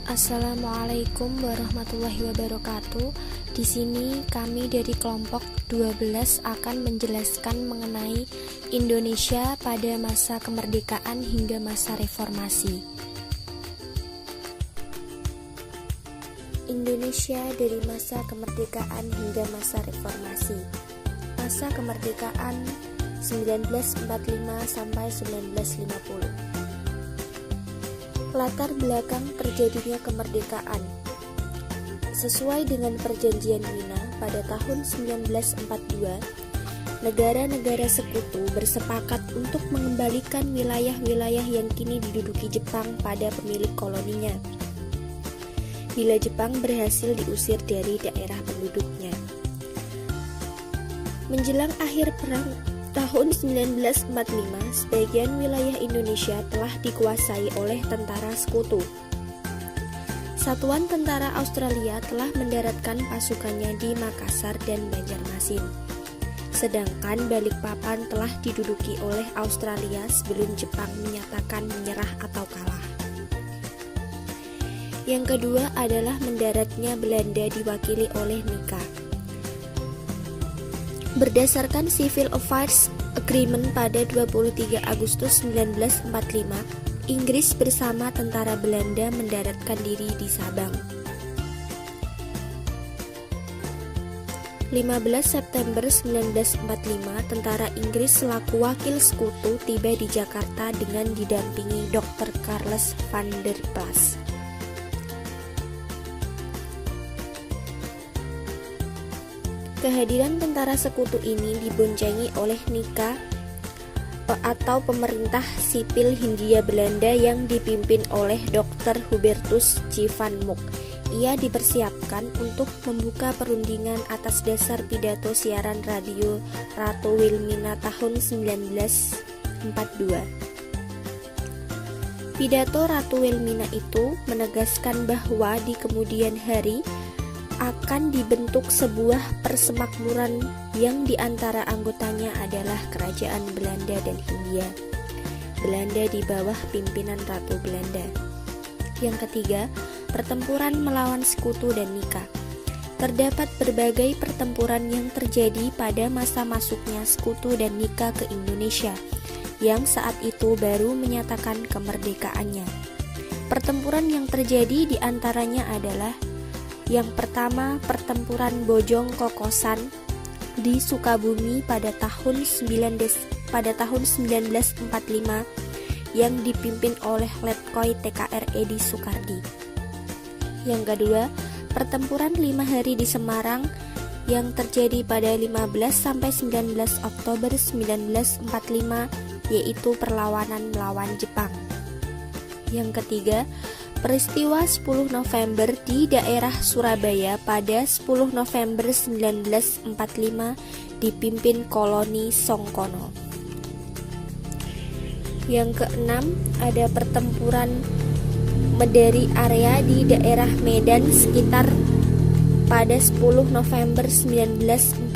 Assalamualaikum warahmatullahi wabarakatuh. Di sini kami dari kelompok 12 akan menjelaskan mengenai Indonesia pada masa kemerdekaan hingga masa reformasi. Indonesia dari masa kemerdekaan hingga masa reformasi. Masa kemerdekaan 1945 sampai 1950. Latar belakang terjadinya kemerdekaan. Sesuai dengan Perjanjian Wina pada tahun 1942, negara-negara sekutu bersepakat untuk mengembalikan wilayah-wilayah yang kini diduduki Jepang pada pemilik koloninya, bila Jepang berhasil diusir dari daerah penduduknya. Menjelang akhir perang tahun 1945, sebagian wilayah Indonesia telah dikuasai oleh tentara sekutu. Satuan Tentara Australia telah mendaratkan pasukannya di Makassar dan Banjarmasin. Sedangkan Balikpapan telah diduduki oleh Australia sebelum Jepang menyatakan menyerah atau kalah. Yang kedua adalah mendaratnya Belanda diwakili oleh Nika. Berdasarkan Civil Affairs Agreement pada 23 Agustus 1945, Inggris bersama tentara Belanda mendaratkan diri di Sabang. 15 September 1945, tentara Inggris selaku wakil sekutu tiba di Jakarta dengan didampingi Dr. Charles van der Plas. Kehadiran tentara sekutu ini diboncengi oleh Nika atau pemerintah sipil Hindia Belanda yang dipimpin oleh Dr. Hubertus J. van Mook. Ia dipersiapkan untuk membuka perundingan atas dasar pidato siaran radio Ratu Wilmina tahun 1942. Pidato Ratu Wilmina itu menegaskan bahwa di kemudian hari akan dibentuk sebuah persemakmuran yang diantara anggotanya adalah Kerajaan Belanda dan Hindia. Belanda di bawah pimpinan Ratu Belanda. Yang ketiga, pertempuran melawan sekutu dan Nika. Terdapat berbagai pertempuran yang terjadi pada masa masuknya sekutu dan Nika ke Indonesia, yang saat itu baru menyatakan kemerdekaannya. Pertempuran yang terjadi diantaranya adalah: yang pertama, pertempuran Bojong Kokosan di Sukabumi pada tahun 1945 yang dipimpin oleh Letkoi TKR Edi Sukardi. Yang kedua, pertempuran 5 hari di Semarang yang terjadi pada 15 sampai 19 Oktober 1945, yaitu perlawanan melawan Jepang. Yang ketiga, peristiwa 10 November di daerah Surabaya pada 10 November 1945 dipimpin koloni Songkono. Yang keenam, ada pertempuran Medari area di daerah Medan sekitar pada 10 November 1945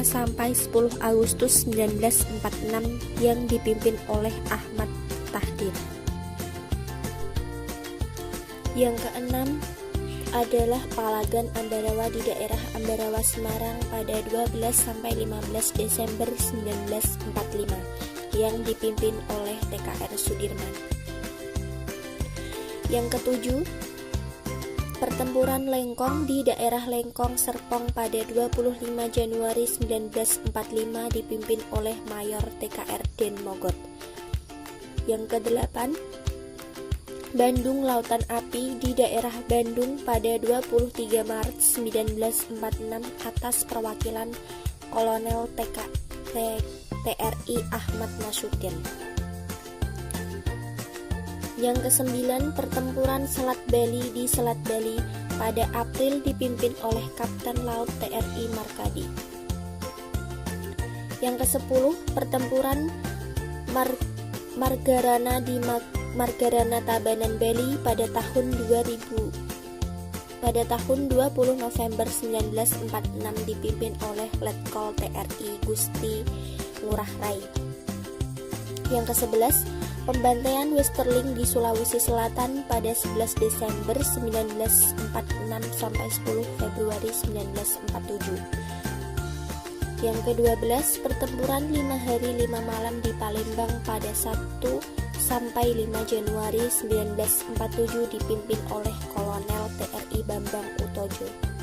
sampai 10 Agustus 1946 yang dipimpin oleh Ahmad Tahdir. Yang keenam adalah Palagan Ambarawa di daerah Ambarawa Semarang pada 12 sampai 15 Desember 1945 yang dipimpin oleh TKR Sudirman. Yang ketujuh, pertempuran Lengkong di daerah Lengkong Serpong pada 25 Januari 1945 dipimpin oleh Mayor TKR Den Mogot. Yang kedelapan, Bandung Lautan Api di daerah Bandung pada 23 Maret 1946 atas perwakilan Kolonel TRI Ahmad Nasution. Yang kesembilan, pertempuran Selat Bali di Selat Bali pada April dipimpin oleh Kapten Laut TRI Markadi. Yang kesepuluh, pertempuran Margarana di Margarana Tabanan Bali pada tahun 2000. Pada tahun 20 November 1946 dipimpin oleh Letkol TRI Gusti Ngurah Rai. Yang ke-11, Pembantaian Westerling di Sulawesi Selatan pada 11 Desember 1946 sampai 10 Februari 1947. Yang ke-12, pertempuran 5 hari 5 malam di Palembang pada 1 sampai 5 Januari 1947 dipimpin oleh Kolonel TRI Bambang Utojo.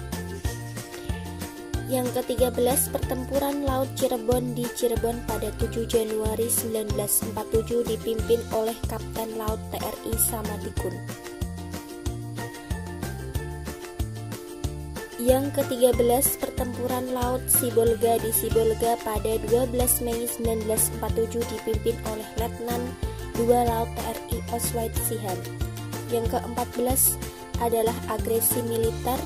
Yang ke-13, pertempuran Laut Cirebon di Cirebon pada 7 Januari 1947 dipimpin oleh Kapten Laut TRI Samadikun. Yang ke-13, pertempuran Laut Sibolga di Sibolga pada 12 Mei 1947 dipimpin oleh Letnan 2 Laut TRI Oswald Sihan. Yang ke-14 adalah agresi militer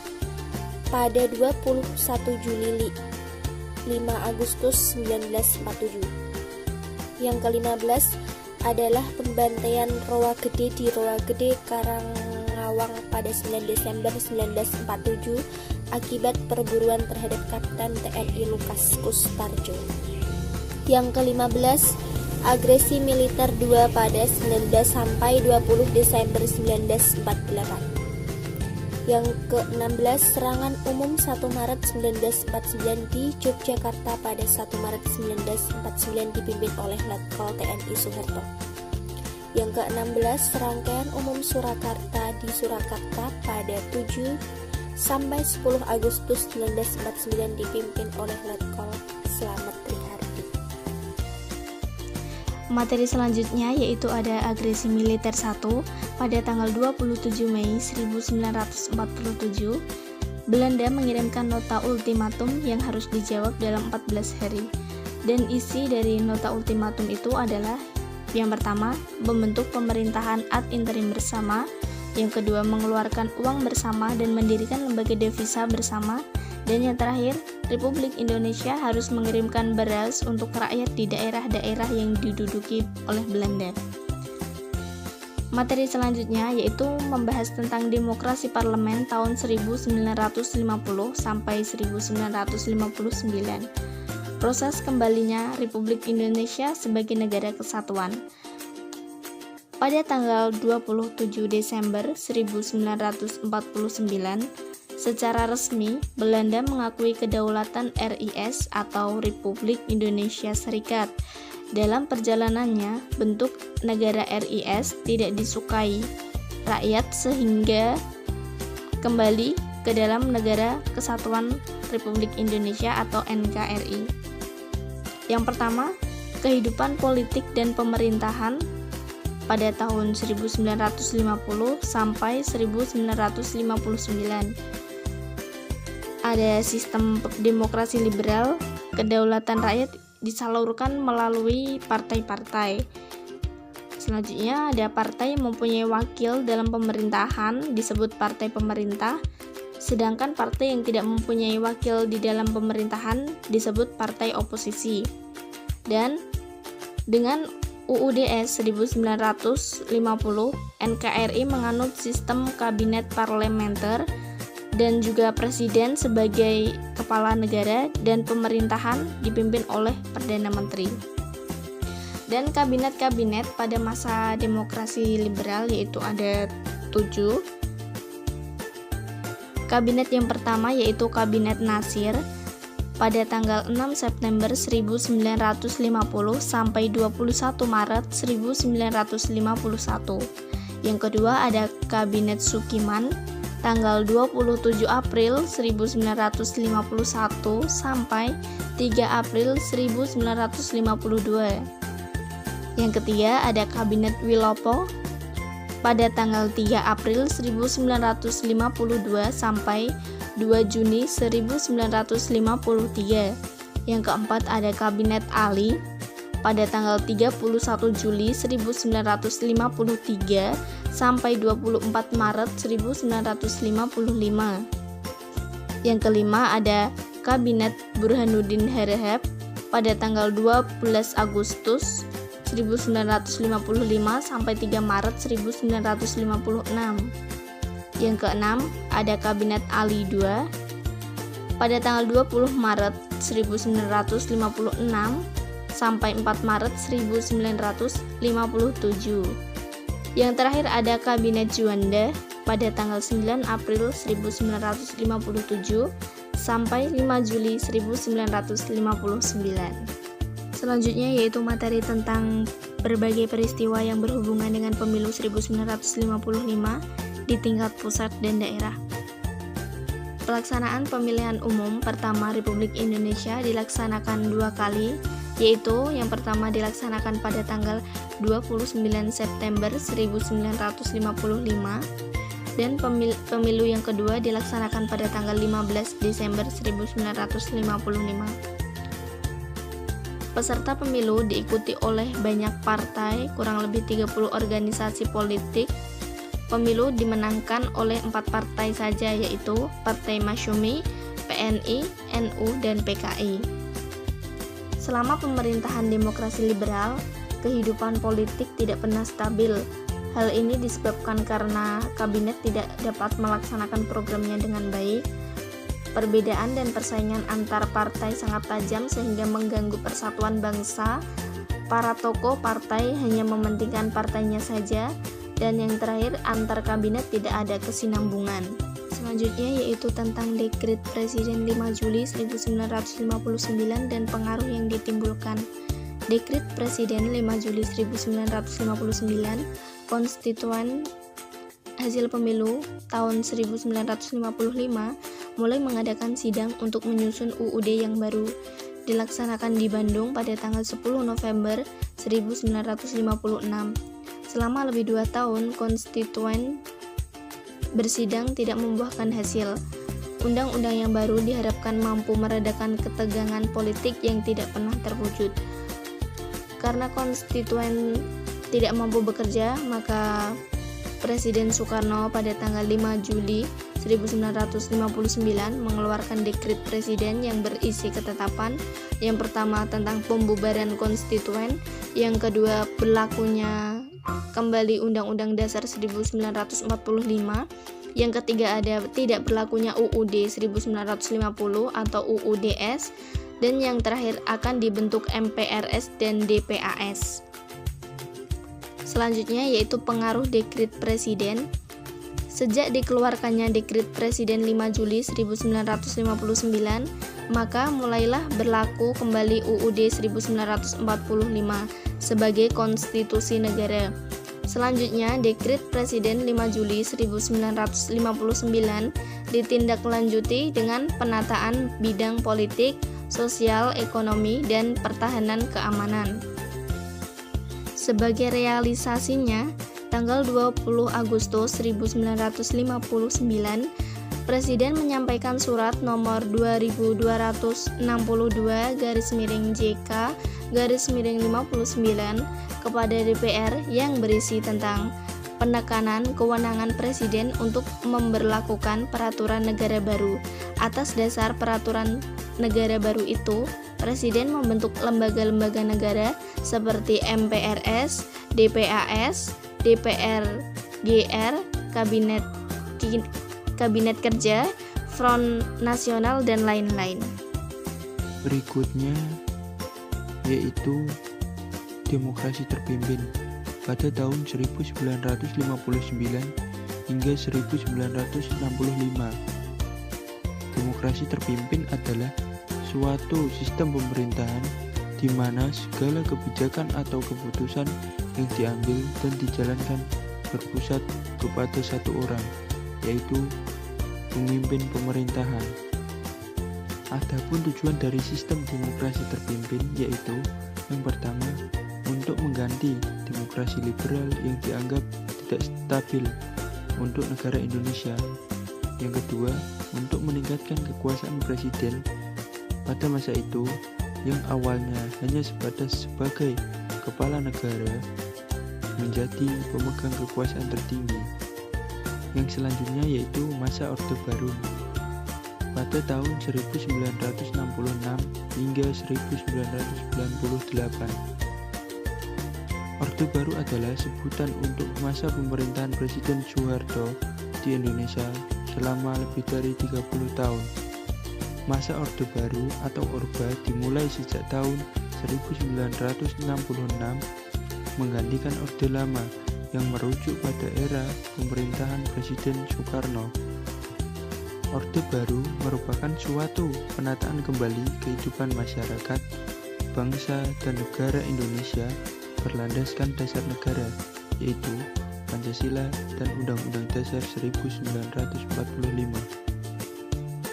pada 21 Juli 5 Agustus 1947. Yang ke-15 adalah pembantaian Roa Gede di Roa Gede Karangawang pada 9 Desember 1947 akibat perburuan terhadap Kapten TNI Lukas Kustarjo. Yang ke-15 agresi militer 2 pada 19 sampai 20 Desember 1948. Yang ke-16, serangan umum 1 Maret 1949 di Yogyakarta pada 1 Maret 1949 dipimpin oleh Letkol TNI Soeharto. Yang ke-16, serangkaian umum Surakarta di Surakarta pada 7 sampai 10 Agustus 1949 dipimpin oleh Letkol Slamet Trihardi. Materi selanjutnya yaitu ada agresi militer 1 pada tanggal 27 Mei 1947. Belanda mengirimkan nota ultimatum yang harus dijawab dalam 14 hari. Dan isi dari nota ultimatum itu adalah yang pertama, membentuk pemerintahan ad interim bersama, yang kedua, mengeluarkan uang bersama dan mendirikan lembaga devisa bersama, dan yang terakhir, Republik Indonesia harus mengirimkan beras untuk rakyat di daerah-daerah yang diduduki oleh Belanda. Materi selanjutnya yaitu membahas tentang demokrasi parlemen tahun 1950 sampai 1959. Proses kembalinya Republik Indonesia sebagai negara kesatuan. Pada tanggal 27 Desember 1949, secara resmi, Belanda mengakui kedaulatan RIS atau Republik Indonesia Serikat. Dalam perjalanannya, bentuk negara RIS tidak disukai rakyat sehingga kembali ke dalam Negara Kesatuan Republik Indonesia atau NKRI. Yang pertama, kehidupan politik dan pemerintahan pada tahun 1950 sampai 1959. Ada sistem demokrasi liberal, kedaulatan rakyat disalurkan melalui partai-partai. Selanjutnya ada partai yang mempunyai wakil dalam pemerintahan disebut partai pemerintah, sedangkan partai yang tidak mempunyai wakil di dalam pemerintahan disebut partai oposisi. Dan dengan UUDS 1950, NKRI menganut sistem kabinet parlementer dan juga presiden sebagai kepala negara dan pemerintahan dipimpin oleh Perdana Menteri. Dan kabinet-kabinet pada masa demokrasi liberal yaitu ada 7. Kabinet yang pertama yaitu Kabinet Nasir pada tanggal 6 September 1950 sampai 21 Maret 1951. Yang kedua ada Kabinet Sukiman tanggal 27 April 1951 sampai 3 April 1952. Yang ketiga ada Kabinet Wilopo pada tanggal 3 April 1952 sampai 2 Juni 1953. Yang keempat ada Kabinet Ali pada tanggal 31 Juli 1953 sampai 24 Maret 1955. Yang kelima ada Kabinet Burhanuddin Harahap pada tanggal 12 Agustus 1955 sampai 3 Maret 1956. Yang keenam ada Kabinet Ali II pada tanggal 20 Maret 1956 sampai 4 Maret 1957. Yang terakhir ada Kabinet Juanda pada tanggal 9 April 1957 sampai 5 Juli 1959. Selanjutnya yaitu materi tentang berbagai peristiwa yang berhubungan dengan pemilu 1955 di tingkat pusat dan daerah. Pelaksanaan pemilihan umum pertama Republik Indonesia dilaksanakan 2 kali, yaitu yang pertama dilaksanakan pada tanggal 29 September 1955 dan pemilu yang kedua dilaksanakan pada tanggal 15 Desember 1955. Peserta pemilu diikuti oleh banyak partai, kurang lebih 30 organisasi politik. Pemilu dimenangkan oleh 4 partai saja, yaitu Partai Masyumi, PNI, NU, dan PKI. Selama pemerintahan demokrasi liberal, kehidupan politik tidak pernah stabil. Hal ini disebabkan karena kabinet tidak dapat melaksanakan programnya dengan baik. Perbedaan dan persaingan antar partai sangat tajam sehingga mengganggu persatuan bangsa. Para tokoh partai hanya mementingkan partainya saja, dan yang terakhir antar kabinet tidak ada kesinambungan. Selanjutnya yaitu tentang Dekret Presiden 5 Juli 1959 dan pengaruh yang ditimbulkan. Dekret Presiden 5 Juli 1959 Konstituen hasil pemilu tahun 1955 mulai mengadakan sidang untuk menyusun UUD yang baru. Dilaksanakan di Bandung pada tanggal 10 November 1956. Selama lebih 2 tahun, konstituen bersidang tidak membuahkan hasil. Undang-undang yang baru diharapkan mampu meredakan ketegangan politik yang tidak pernah terwujud. Karena konstituen tidak mampu bekerja, maka Presiden Soekarno pada tanggal 5 Juli 1959 mengeluarkan dekret presiden yang berisi ketetapan. Yang pertama tentang pembubaran konstituen, yang kedua berlakunya kembali Undang-Undang Dasar 1945, yang ketiga ada tidak berlakunya UUD 1950 atau UUDS, dan yang terakhir akan dibentuk MPRS dan DPAS. Selanjutnya yaitu pengaruh dekret presiden. Sejak dikeluarkannya Dekret Presiden 5 Juli 1959, maka mulailah berlaku kembali UUD 1945 sebagai konstitusi negara. Selanjutnya, Dekret Presiden 5 Juli 1959 ditindaklanjuti dengan penataan bidang politik, sosial, ekonomi, dan pertahanan keamanan. Sebagai realisasinya, tanggal 20 Agustus 1959, Presiden menyampaikan surat nomor 22.264/JK/59 kepada DPR yang berisi tentang penekanan kewenangan Presiden untuk memberlakukan peraturan negara baru. Atas dasar peraturan negara baru itu, Presiden membentuk lembaga-lembaga negara seperti MPRS, DPAS, DPR-GR, Kabinet Kerja, Front Nasional, dan lain-lain. Berikutnya yaitu demokrasi terpimpin pada tahun 1959 hingga 1965. Demokrasi terpimpin adalah suatu sistem pemerintahan di mana segala kebijakan atau keputusan yang diambil dan dijalankan berpusat kepada satu orang, yaitu pemimpin pemerintahan. Adapun tujuan dari sistem demokrasi terpimpin yaitu yang pertama, untuk mengganti demokrasi liberal yang dianggap tidak stabil untuk negara Indonesia. Yang kedua, untuk meningkatkan kekuasaan presiden pada masa itu yang awalnya hanya sebatas sebagai kepala negara menjadi pemegang kekuasaan tertinggi. Yang selanjutnya yaitu masa Orde Baru pada tahun 1966 hingga 1998. Orde Baru adalah sebutan untuk masa pemerintahan Presiden Soeharto di Indonesia selama lebih dari 30 tahun. Masa Orde Baru atau Orba dimulai sejak tahun 1966 menggantikan Orde Lama yang merujuk pada era pemerintahan Presiden Soekarno. Orde Baru merupakan suatu penataan kembali kehidupan masyarakat, bangsa, dan negara Indonesia berlandaskan dasar negara, yaitu Pancasila dan Undang-Undang Dasar 1945.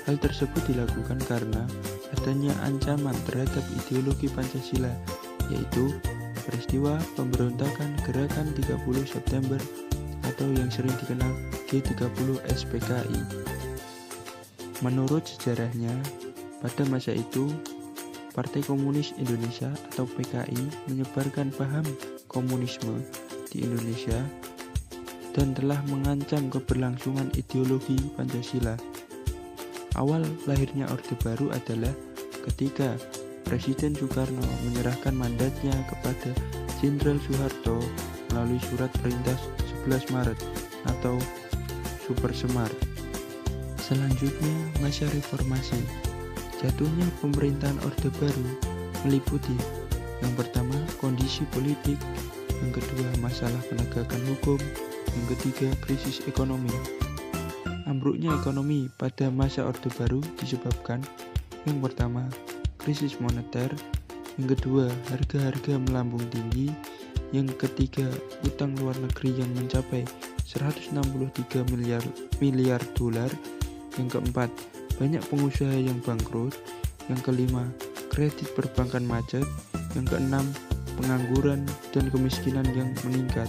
Hal tersebut dilakukan karena adanya ancaman terhadap ideologi Pancasila, yaitu peristiwa pemberontakan Gerakan 30 September atau yang sering dikenal G30 SPKI. Menurut sejarahnya, pada masa itu, Partai Komunis Indonesia atau PKI menyebarkan paham komunisme di Indonesia dan telah mengancam keberlangsungan ideologi Pancasila. Awal lahirnya Orde Baru adalah ketika Presiden Soekarno menyerahkan mandatnya kepada Jenderal Soeharto melalui surat perintah 11 Maret atau Super Semar. Selanjutnya, masa reformasi. Jatuhnya pemerintahan Orde Baru meliputi yang pertama kondisi politik, yang kedua masalah penegakan hukum, yang ketiga krisis ekonomi. Ambruknya ekonomi pada masa Orde Baru disebabkan yang pertama krisis moneter, yang kedua harga-harga melambung tinggi, yang ketiga utang luar negeri yang mencapai 163 miliar dolar, yang keempat banyak pengusaha yang bangkrut, yang kelima kredit perbankan macet, yang keenam pengangguran dan kemiskinan yang meningkat.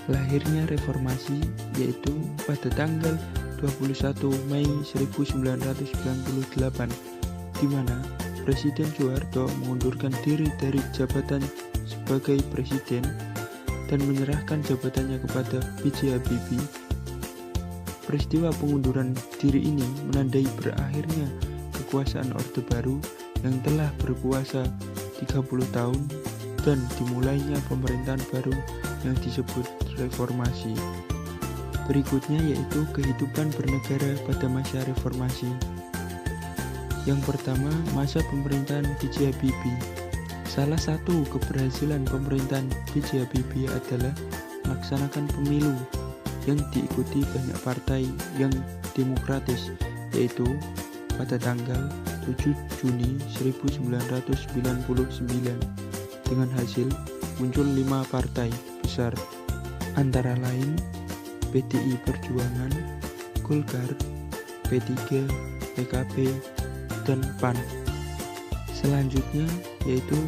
Lahirnya reformasi yaitu pada tanggal 21 Mei 1998, di mana Presiden Soeharto mengundurkan diri dari jabatan sebagai presiden dan menyerahkan jabatannya kepada B.J. Habibie. Peristiwa pengunduran diri ini menandai berakhirnya kekuasaan Orde Baru yang telah berkuasa 30 tahun dan dimulainya pemerintahan baru yang disebut reformasi. Berikutnya yaitu kehidupan bernegara pada masa reformasi. Yang pertama, masa pemerintahan B.J. Habibie. Salah satu keberhasilan pemerintahan B.J. Habibie adalah melaksanakan pemilu yang diikuti banyak partai yang demokratis, yaitu pada tanggal 7 Juni 1999 dengan hasil muncul 5 partai besar, antara lain PDI Perjuangan, Golkar, P3, PKB, dan PAN. Selanjutnya yaitu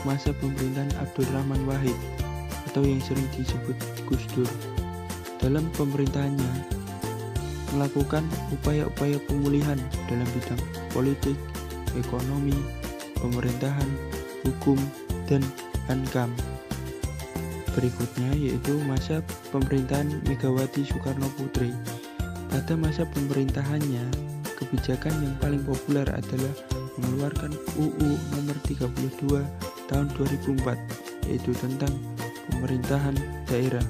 masa pemerintahan Abdurrahman Wahid atau yang sering disebut Gus Dur. Dalam pemerintahannya melakukan upaya-upaya pemulihan dalam bidang politik, ekonomi, pemerintahan, hukum, dan hankam. Berikutnya yaitu masa pemerintahan Megawati Soekarno Putri. Pada masa pemerintahannya, kebijakan yang paling populer adalah mengeluarkan UU nomor 32 tahun 2004, yaitu tentang pemerintahan daerah.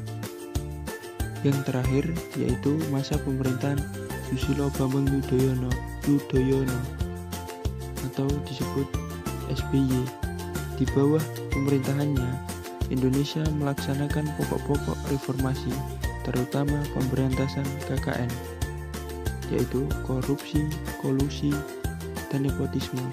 Yang terakhir yaitu masa pemerintahan Susilo Bambang Yudhoyono atau disebut SBY. Di bawah pemerintahannya, Indonesia melaksanakan pokok-pokok reformasi, terutama pemberantasan KKN, yaitu korupsi, kolusi, dan nepotisme.